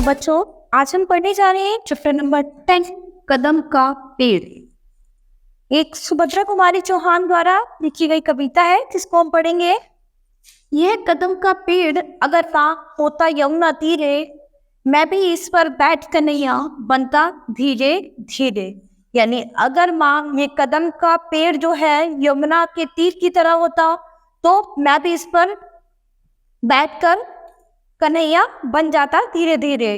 बच्चों, आज हम पढ़ने जा रहे हैं चैप्टर नंबर 10 कदम का पेड़। एक सुभद्रा कुमारी चौहान द्वारा लिखी गई कविता है जिसको हम पढ़ेंगे। यह कदम का पेड़ अगर ना होता यमुना तीरे, मैं भी इस पर बैठ कन्हैया बनता धीरे धीरे। यानी अगर माँ ये कदम का पेड़ जो है यमुना के तीर की तरह होता तो मैं भी इस पर बैठकर कन्हैया बन जाता धीरे धीरे।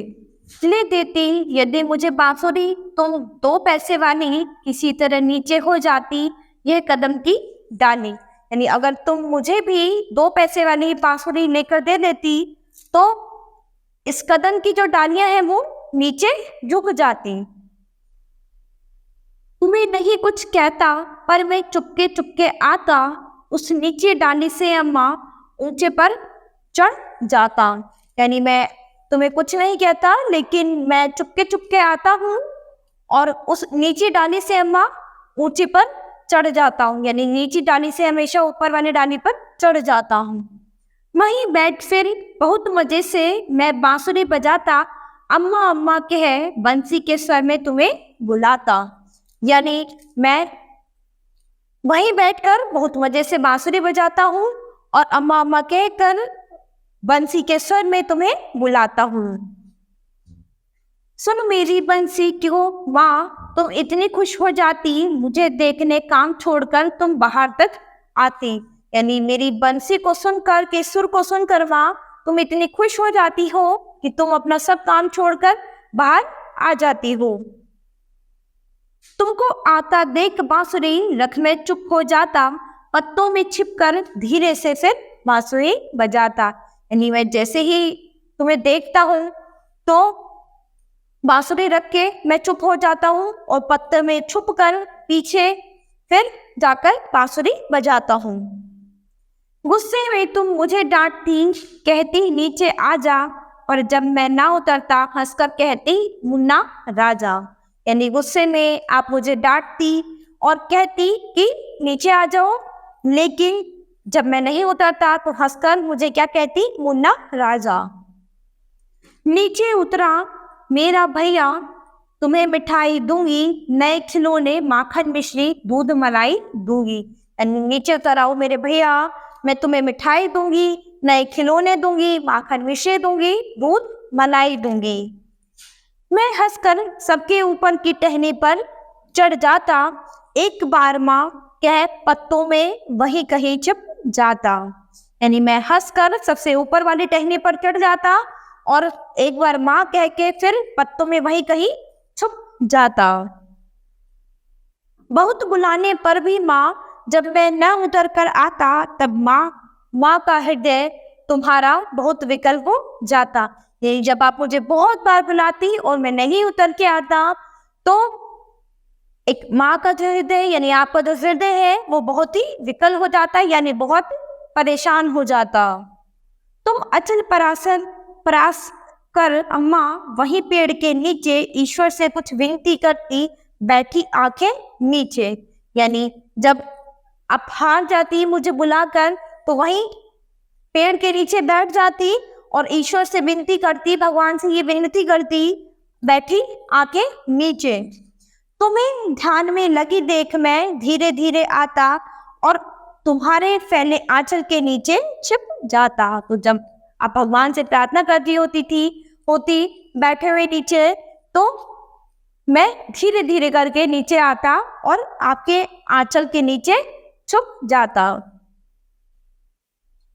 ले देती यदि मुझे बांसुरी तो 2 पैसे वाली किसी तरह नीचे हो जाती यह कदम की डाली। यानी अगर तुम मुझे भी 2 पैसे वाली बांसुरी लेकर दे देती तो इस कदम की जो डालियां हैं वो नीचे झुक जाती। तुम्हें नहीं कुछ कहता पर मैं चुपके चुपके आता, उस नीचे डाली से अम्मा ऊंचे पर चढ़ जाता। यानी मैं तुम्हें कुछ नहीं कहता लेकिन मैं चुपके चुपके आता हूँ और उस नीची डाली से अम्मा ऊंचे पर चढ़ जाता हूँ। यानी नीची डाली से हमेशा ऊपर वाली डाली पर चढ़ जाता हूँ। वहीं बैठ फिर बहुत मजे से मैं बांसुरी बजाता, अम्मा अम्मा कहे बंसी के स्वर में तुम्हें बुलाता। यानी मैं वहीं बैठकर बहुत मजे से बांसुरी बजाता हूँ और अम्मा अम्मा कहकर बंसी के स्वर में तुम्हें बुलाता हूँ। सुन मेरी बंसी क्यों माँ तुम इतनी खुश हो जाती, मुझे देखने काम छोड़कर तुम बाहर तक आती। यानी मेरी बंसी को सुनकर के सुर को सुनकर माँ तुम इतनी खुश हो जाती हो कि तुम अपना सब काम छोड़कर बाहर आ जाती हो। तुमको आता देख बांसुरी रख में चुप हो जाता, पत्तों में छिपकर धीरे से फिर बांसुरी बजाता। यानी मैं जैसे ही तुम्हें देखता हूँ तो बांसुरी रख के मैं चुप हो जाता हूँ और पत्ते में छुप कर पीछे फिर जाकर बांसुरी बजाता हूँ। गुस्से में तुम मुझे डांटती, कहती नीचे आ जा, और जब मैं ना उतरता हंसकर कहती मुन्ना राजा। यानी गुस्से में आप मुझे डांटती और कहती कि नीचे आ जाओ, लेकिन जब मैं नहीं उतरता तो हंसकर मुझे क्या कहती मुन्ना राजा। नीचे उतरा मेरा भैया तुम्हें मिठाई दूंगी, नए खिलौने माखन मिश्री दूध मलाई दूंगी। यानी नीचे उतर आओ मेरे भैया, मैं तुम्हें मिठाई दूंगी, नए खिलौने दूंगी, माखन मिश्री दूंगी, दूध मलाई दूंगी। मैं हंसकर सबके ऊपर की टहनी पर चढ़ जाता, एक बार माँ कह पत्तों में वही कहीं छिप जाता। यानी मैं हंसकर सबसे ऊपर वाली टहनी पर चढ़ जाता और एक बार माँ कह के फिर पत्तों में वही कहीं छुप जाता। बहुत बुलाने पर भी माँ जब मैं न उतर कर आता तब माँ का हृदय तुम्हारा बहुत विकल हो जाता। यही जब आप मुझे बहुत बार बुलाती और मैं नहीं उतर के आता तो एक माँ का जो हृदय यानी आपका जो हृदय है वो बहुत ही विकल हो जाता है, यानी बहुत परेशान हो जाता। तुम अचल परास कर अम्मा वहीं पेड़ के नीचे ईश्वर से कुछ विनती करती, बैठी आंखें नीचे। यानी जब आप हार जाती मुझे बुलाकर तो वहीं पेड़ के नीचे बैठ जाती और ईश्वर से विनती करती, भगवान से ये विनती करती, बैठी आंखें नीचे। तुम्हें ध्यान में लगी देख मैं धीरे धीरे आता और तुम्हारे फैले आंचल के नीचे छिप जाता। तो जब आप भगवान से प्रार्थना करती होती बैठे हुए नीचे, तो मैं धीरे धीरे करके नीचे आता और आपके आंचल के नीचे छुप जाता।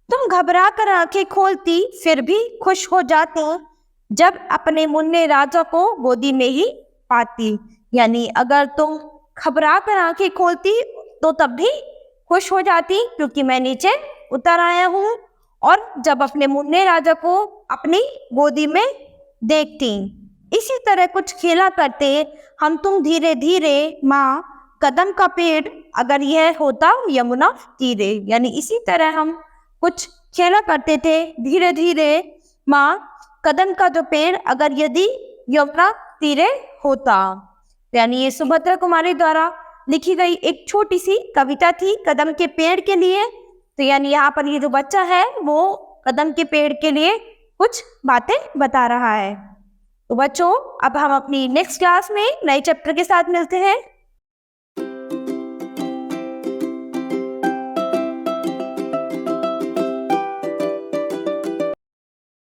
तुम घबरा कर आंखें खोलती फिर भी खुश हो जाती, जब अपने मुन्ने राजा को गोदी में ही पाती। यानी अगर तुम घबरा कर आंखें खोलती तो तब भी खुश हो जाती क्योंकि मैं नीचे उतर आया हूँ, और जब अपने मुन्ने राजा को अपनी गोदी में देखती। इसी तरह कुछ खेला करते हम तुम धीरे धीरे माँ, कदम का पेड़ अगर यह होता यमुना तीरे। यानी इसी तरह हम कुछ खेला करते थे धीरे धीरे माँ, कदम का जो पेड़ अगर यदि यमुना तीरे होता। यानी ये सुभद्रा कुमारी द्वारा लिखी गई एक छोटी सी कविता थी कदम के पेड़ के लिए। तो यानी यहाँ पर ये जो बच्चा है वो कदम के पेड़ के लिए कुछ बातें बता रहा है। तो बच्चों अब हम अपनी नेक्स्ट क्लास में नए चैप्टर के साथ मिलते हैं।